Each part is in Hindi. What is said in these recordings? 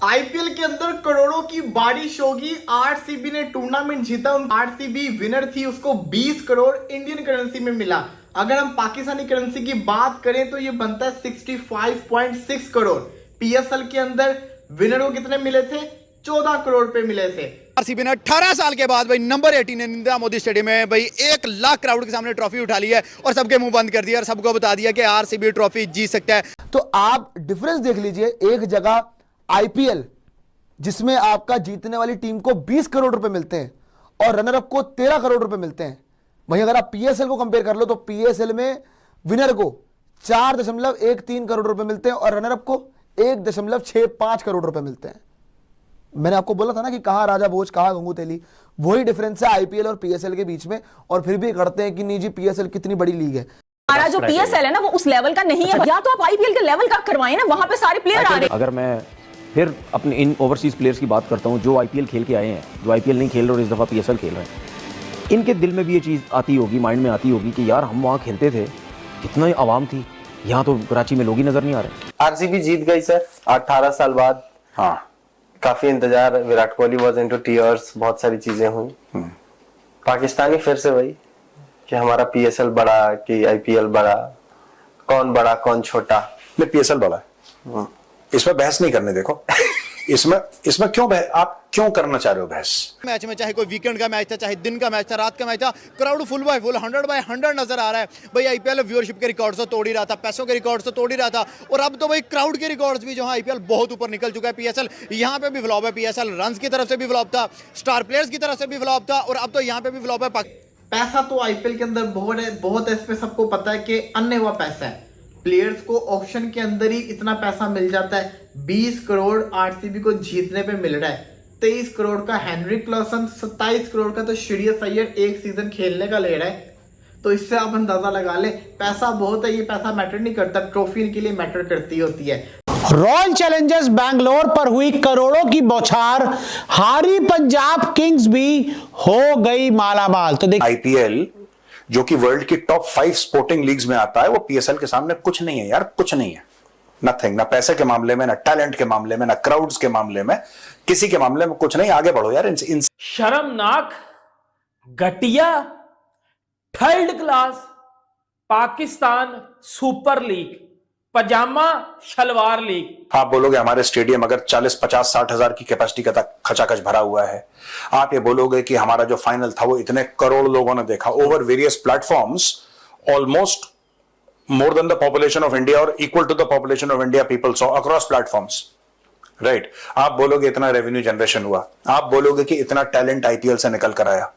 आईपीएल के अंदर करोड़ों की बारिश होगी। आरसीबी ने टूर्नामेंट जीता। आरसीबी विनर थी, उसको 20 करोड़ इंडियन करेंसी में मिला। अगर हम पाकिस्तानी करेंसी की बात करें तो ये बनता है 65.6 करोड़। पीएसएल के अंदर विनर को कितने मिले थे? 14 करोड़ पे मिले थे। आरसीबी ने 18 साल के बाद भाई नंबर 18 नरेंद्र मोदी स्टेडियम में भाई 1 लाख क्राउड के सामने ट्रॉफी उठा ली है और सबके मुंह बंद कर दिया और सबको बता दिया कि आरसीबी ट्रॉफी जीत सकता है। तो आप डिफरेंस देख लीजिए, एक जगह आईपीएल जिसमें आपका जीतने वाली टीम को 20 करोड़ रुपए मिलते हैं और रनर अप को 13 करोड़ रुपए मिलते हैं। वहीं अगर आप पीएसएल को कंपेयर कर लो तो पीएसएल में विनर को 4.13 करोड़ रुपए मिलते हैं और रनर अप को 1.65 करोड़ रुपए मिलते हैं। मैंने आपको बोला था ना कि कहां राजा भोज कहां गंगू तेली, वही डिफरेंस है आईपीएल और पीएसएल के बीच में। और फिर भी करते हैं कि नहीं जी पीएसएल कितनी बड़ी लीग है। हमारा जो पीएसएल है ना वो उस लेवल का नहीं है। या तो आप आईपीएल के लेवल का करवाएं ना, वहां पे सारे प्लेयर आ रहे हैं। अगर मैं फिर अपने इन ओवरसीज प्लेयर्स की बात करता हूं जो आईपीएल खेल के आए हैं, जो आईपीएल नहीं खेल रहे और इस दफा पीएसएल खेल रहे हैं, इनके दिल में भी ये चीज़ आती होगी, माइंड में आती होगी कि यार हम वहाँ खेलते थे, कितना आवाम थी, यहाँ तो कराची में लोग ही नजर नहीं आ रहे। आरसीबी जीत गई सर 18 साल बाद। हाँ, काफी इंतजार, Virat Kohli was into tears, बहुत सारी चीजें हुई। पाकिस्तानी फिर से वही कि हमारा पीएसएल बड़ा कि आईपीएल बड़ा, कौन बड़ा कौन छोटा। नहीं, पीएसएल बड़ा है, इसमें बहस नहीं करने। देखो इसमें क्यों आप क्यों करना चाह रहे हो बहस? मैच में चाहे कोई वीकेंड का मैच था, चाहे दिन का मैच था, रात का मैच था, क्राउड फुल बाय फुल 100/100 नजर आ रहा है। भाई आईपीएल व्यूअरशिप के रिकॉर्ड्स तो तोड़ ही रहा था, पैसों के रिकॉर्ड्स तो तोड़ ही रहा था और अब तो भाई क्राउड के रिकॉर्ड्स भी जो है आईपीएल बहुत ऊपर निकल चुका है। पीएसएल यहाँ पे भी फ्लॉप है, पीएसएल रन्स की तरफ से भी फ्लॉप था, स्टार प्लेयर्स की तरफ से भी फ्लॉप था और अब तो यहाँ पे भी फ्लॉप है। पैसा तो आईपीएल के अंदर बहुत है, इस पे सबको पता है कि अन्य हुआ पैसा है। प्लेयर्स को ऑक्शन के अंदर ही इतना पैसा मिल जाता है। 20 करोड़ आरसीबी को जीतने पे मिल रहा है। 23 करोड़ का हेनरिक क्लासन, 27 करोड़ का तो श्रेयस अय्यर एक सीजन खेलने का ले रहा है। तो इससे आप अंदाजा लगा ले, पैसा बहुत है। ये पैसा मैटर नहीं करता, ट्रॉफी इनके लिए मैटर करती होती है। रॉयल चैलेंजर्स बैंगलोर पर हुई करोड़ों की बौछार, हारी पंजाब किंग्स भी हो गई मालामाल। तो देखिए, आईपीएल जो कि वर्ल्ड की टॉप 5 स्पोर्टिंग लीग्स में आता है, वो पीएसएल के सामने कुछ नहीं है यार, कुछ नहीं है। नथिंग, ना पैसे के मामले में, ना टैलेंट के मामले में, ना क्राउड्स के मामले में, किसी के मामले में कुछ नहीं। आगे बढ़ो यार। शर्मनाक, घटिया, third class Pakistan super league, पजामा शलवार लीग। आप बोलोगे हमारे स्टेडियम अगर 40, 50, 60 हजार की कैपेसिटी का खचाखच भरा हुआ है। आप ये बोलोगे कि हमारा जो फाइनल था वो इतने करोड़ लोगों ने देखा over various platforms, almost more than the population of India or equal to the population of India people saw across platforms, right? आप बोलोगे इतना रेवेन्यू जनरेशन हुआ, आप बोलोगे कि इतना टैलेंट आईपीएल से निकल कर आया।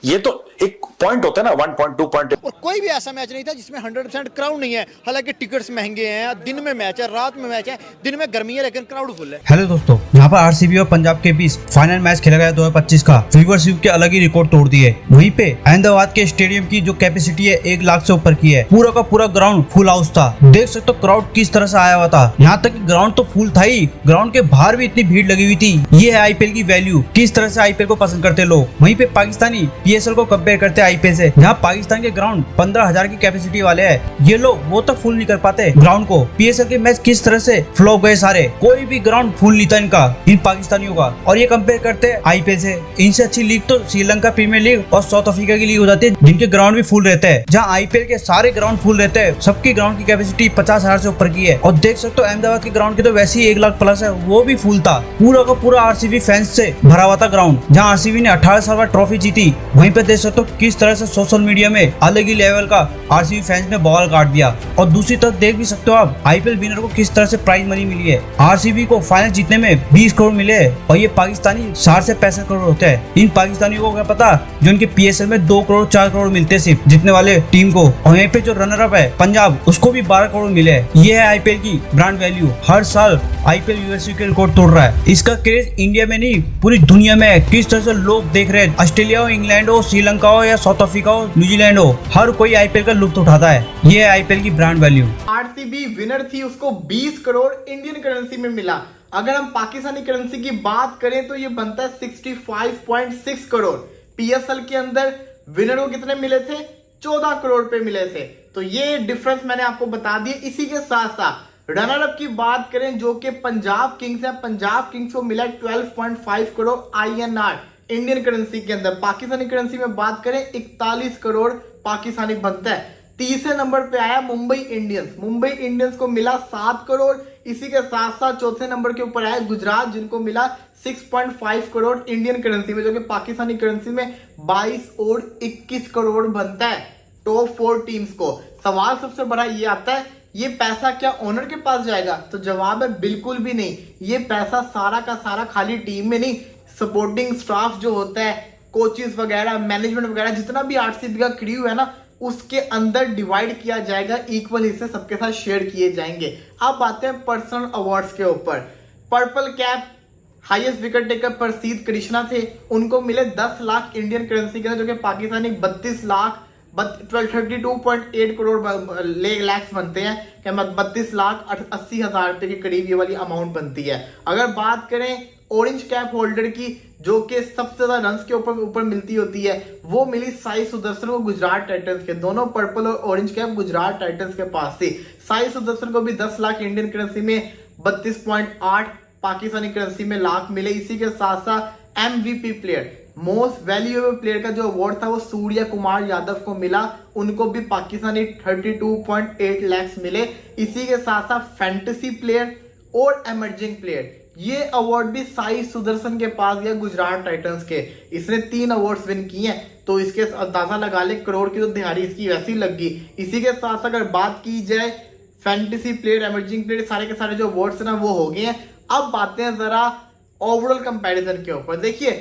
ये तो एक पॉइंट होता है ना, 1.2 पॉइंट। और कोई भी ऐसा मैच नहीं था जिसमें 100% क्राउड नहीं है। हालांकि टिकट्स महंगे हैं, दिन में मैच है, रात में मैच है, दिन में गर्मी है लेकिन क्राउड फुल है। हेलो दोस्तों, यहाँ पर आरसीबी और पंजाब के बीच फाइनल मैच खेला गया 2025 का। व्यूअरशिप के अलग ही रिकॉर्ड तोड़ दिए। वहीं पे अहमदाबाद के स्टेडियम की जो कैपेसिटी है 1 लाख से ऊपर की है। पूरा का पूरा ग्राउंड फुल हाउस था। देख सकते हो क्राउड किस तरह से आया हुआ था। यहाँ तक कि ग्राउंड तो फुल था ही, ग्राउंड के बाहर भी इतनी भीड़ लगी हुई थी। ये है आईपीएल की वैल्यू, किस तरह से आईपीएल को पसंद करते लोग। वहीं पे पाकिस्तानी पीएसएल को कंपेयर करते आईपीएल से, जहाँ पाकिस्तान के ग्राउंड 15,000 की कैपेसिटी वाले हैं। ये लोग वो तक फुल नहीं कर पाते ग्राउंड को। पीएसएल के मैच किस तरह से फ्लॉप गए सारे, कोई भी ग्राउंड फुल नहीं था इनका, इन पाकिस्तानियों का। और ये कंपेयर करते आईपीएल से। इनसे अच्छी लीग तो श्रीलंका प्रीमियर लीग और साउथ अफ्रीका की लीग हो जाती है, जिनके ग्राउंड भी फुल रहते हैं। जहाँ आईपीएल के सारे ग्राउंड फुल रहते हैं, सबकी ग्राउंड की कैपेसिटी 50,000 से ऊपर की है। और देख सकते हो अहमदाबाद के ग्राउंड की तो वैसे ही 1 लाख प्लस है, वो भी फुल था। पूरा का पूरा आरसीबी फैंस से भरा हुआ था ग्राउंड। जहाँ आरसीबी ने 18 साल बाद ट्रॉफी जीती, वहीं पे देख सकते हो किस तरह से सोशल मीडिया में अलग ही लेवल का आरसीबी फैंस ने बॉल काट दिया। और दूसरी तरफ देख भी सकते हो आप आईपीएल विनर को किस तरह से प्राइज मनी मिली है। आरसीबी को फाइनल जीतने में 20 करोड़ मिले और ये पाकिस्तानी 60 से 65 करोड़ होते हैं। इन पाकिस्तानियों को क्या पता जो इनके पीएसएल में 2 करोड़ 4 करोड़ मिलते सिर्फ जीतने वाले टीम को। और यहाँ पे जो रनर अप है पंजाब, उसको भी 12 करोड़ मिले। ये है आईपीएल की ब्रांड वैल्यू। हर साल आईपीएल यूएसए के रिकॉर्ड तोड़ रहा है। इसका क्रेज इंडिया में नहीं पूरी दुनिया में है। किस तरह से लोग देख रहे हैं, ऑस्ट्रेलिया हो, इंग्लैंड हो, श्रीलंका हो या साउथ अफ्रीका हो, न्यूजीलैंड हो, हर कोई आईपीएल का लुत्फ उठाता है। ये है आईपीएल की ब्रांड वैल्यू। आरसीबी विनर थी, उसको 20 करोड़ इंडियन करेंसी में मिला। अगर हम पाकिस्तानी करेंसी की बात करें तो ये बनता है 65.6 करोड़। पीएसएल के अंदर विनर को कितने मिले थे? 14 करोड़ पे मिले थे। तो ये डिफरेंस मैंने आपको बता दिया। इसी के साथ साथ रनर अप की बात करें जो कि पंजाब किंग्स है, पंजाब किंग्स को मिला 12.5 करोड़ INR इंडियन करेंसी के अंदर। पाकिस्तानी करेंसी में बात करें 41 करोड़ पाकिस्तानी बनता है। तीसरे नंबर पे आया मुंबई इंडियंस, मुंबई इंडियंस को मिला 7 करोड़। इसी के साथ साथ चौथे नंबर के ऊपर आया गुजरात, जिनको मिला 6.5 करोड़ इंडियन करेंसी में, जो कि पाकिस्तानी करेंसी में 22 और 21 करोड़ बनता है टॉप 4 टीम्स को। सवाल सबसे बड़ा ये आता है, ये पैसा क्या ओनर के पास जाएगा? तो जवाब है बिल्कुल भी नहीं। ये पैसा सारा का सारा खाली टीम में नहीं, सपोर्टिंग स्टाफ जो होता है, कोचेस वगैरह, मैनेजमेंट वगैरह, जितना भी आरसीबी का क्रू है ना, उसके अंदर डिवाइड किया जाएगा, इक्वल हिस्से सबके साथ शेयर किए जाएंगे। अब आते हैं पर्सनल अवार्ड्स के ऊपर। Purple cap highest wicket taker प्रसिद्ध कृष्णा थे, उनको मिले 10 लाख इंडियन करेंसी के अंदर, जो कि पाकिस्तानी 32.8 करोड़ लैक्स बनते हैं, क्या 32,80,000 रुपए के करीब ये वाली अमाउंट बनती है। अगर बात करें ऑरेंज कैप होल्डर की, जो कि सबसे ज्यादा रन्स के ऊपर मिलती होती है, वो मिली साई सुदर्शन को गुजरात टाइटंस के। दोनों पर्पल और ऑरेंज कैप गुजरात टाइटंस के पास थी। साई सुदर्शन को भी 10 लाख इंडियन करेंसी में 32.8 पाकिस्तानी करेंसी में लाख मिले। इसी के साथ साथ MVP player, most valuable player का जो अवार्ड था वो सूर्य कुमार यादव को मिला, उनको भी पाकिस्तानी 32.8 लाख मिले। इसी के साथ साथ फैंटेसी प्लेयर और एमर्जिंग प्लेयर, ये अवार्ड भी साई सुदर्शन के पास गया गुजरात टाइटंस के। इसने 3 अवार्ड्स विन किए हैं, तो इसके अंदाजा लगा ले करोड़ की तो दिहाड़ी इसकी वैसी लगी। इसी के साथ अगर बात की जाए फैंटेसी प्लेयर, एमर्जिंग प्लेयर, सारे के सारे जो अवार्ड्स ना वो हो गए हैं। अब बातें हैं जरा ओवरऑल कंपैरिजन के ऊपर। देखिए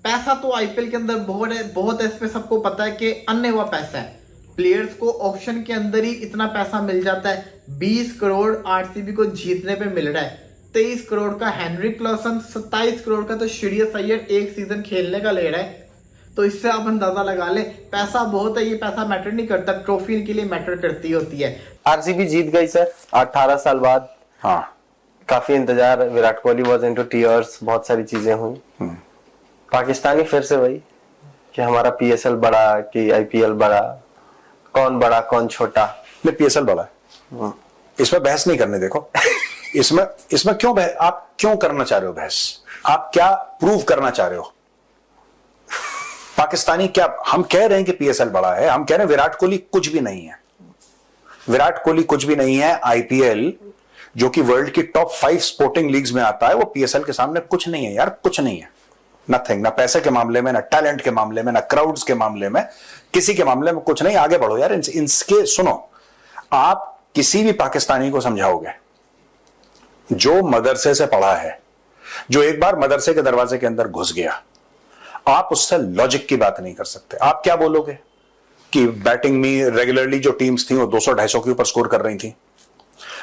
पैसा तो IPL के अंदर बहुत है, इसमें सबको पता है कि अन्य हुआ पैसा है। प्लेयर्स को ऑक्शन के अंदर ही इतना पैसा मिल जाता है। 20 करोड़ RCB को जीतने पे मिल रहा है, 23 करोड़ का हेनरिक क्लासन, 27 करोड़ का तो श्रेयस अय्यर एक सीजन खेलने का ले रहा है। तो इससे आप अंदाजा लगा ले, पैसा बहुत है। ये पैसा मैटर नहीं करता, ट्रॉफी इनके लिए मैटर करती होती है। RCB जीत गई सर 18 साल बाद। हाँ, काफी इंतजार, Virat Kohli was into tears, बहुत सारी चीजें हुई। पाकिस्तानी फिर से वही कि हमारा PSL बड़ा कि IPL बड़ा, कौन छोटा। नहीं, PSL बड़ा है, इसमें बहस नहीं करने। देखो इसमें क्यों आप क्यों करना चाह रहे हो बहस? आप क्या प्रूव करना चाह रहे हो? पाकिस्तानी क्या, हम कह रहे हैं कि PSL बड़ा है, हम कह रहे हैं विराट कोहली कुछ भी नहीं है। विराट कोहली कुछ भी नहीं है। IPL जो कि वर्ल्ड की टॉप 5 स्पोर्टिंग लीग्स में आता है, वो PSL के सामने कुछ नहीं है यार, कुछ नहीं है। नथिंग, ना पैसे के मामले में, ना टैलेंट के मामले में, ना क्राउड्स के मामले में, किसी के मामले में कुछ नहीं। आगे बढ़ो यार, इनके सुनो। आप किसी भी पाकिस्तानी को समझाओगे जो मदरसे से पढ़ा है, जो एक बार मदरसे के दरवाजे के अंदर घुस गया, आप उससे लॉजिक की बात नहीं कर सकते। आप क्या बोलोगे कि बैटिंग में रेगुलरली जो टीम्स थी वो 200-250 के ऊपर स्कोर कर रही थी।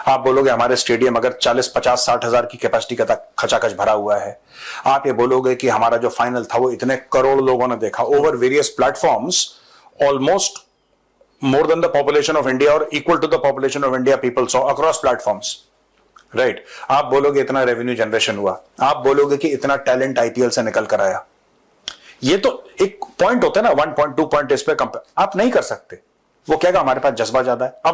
आप बोलोगे हमारे स्टेडियम अगर 40-50-60 हजार की कैपेसिटी का खचाखच भरा हुआ है। आप ये बोलोगे कि हमारा जो फाइनल था वो इतने करोड़ लोगों ने देखा over various platforms, almost more than the population of India or equal to the population of India people saw across platforms, right? आप बोलोगे इतना रेवेन्यू जनरेशन हुआ, आप बोलोगे कि इतना टैलेंट IPL से निकल कर आया। ये तो एक पॉइंट होता है ना, 1 पॉइंट 2 पॉइंट इस पे आप नहीं कर सकते। वो कहेगा हमारे पास जज्बा ज्यादा है। अब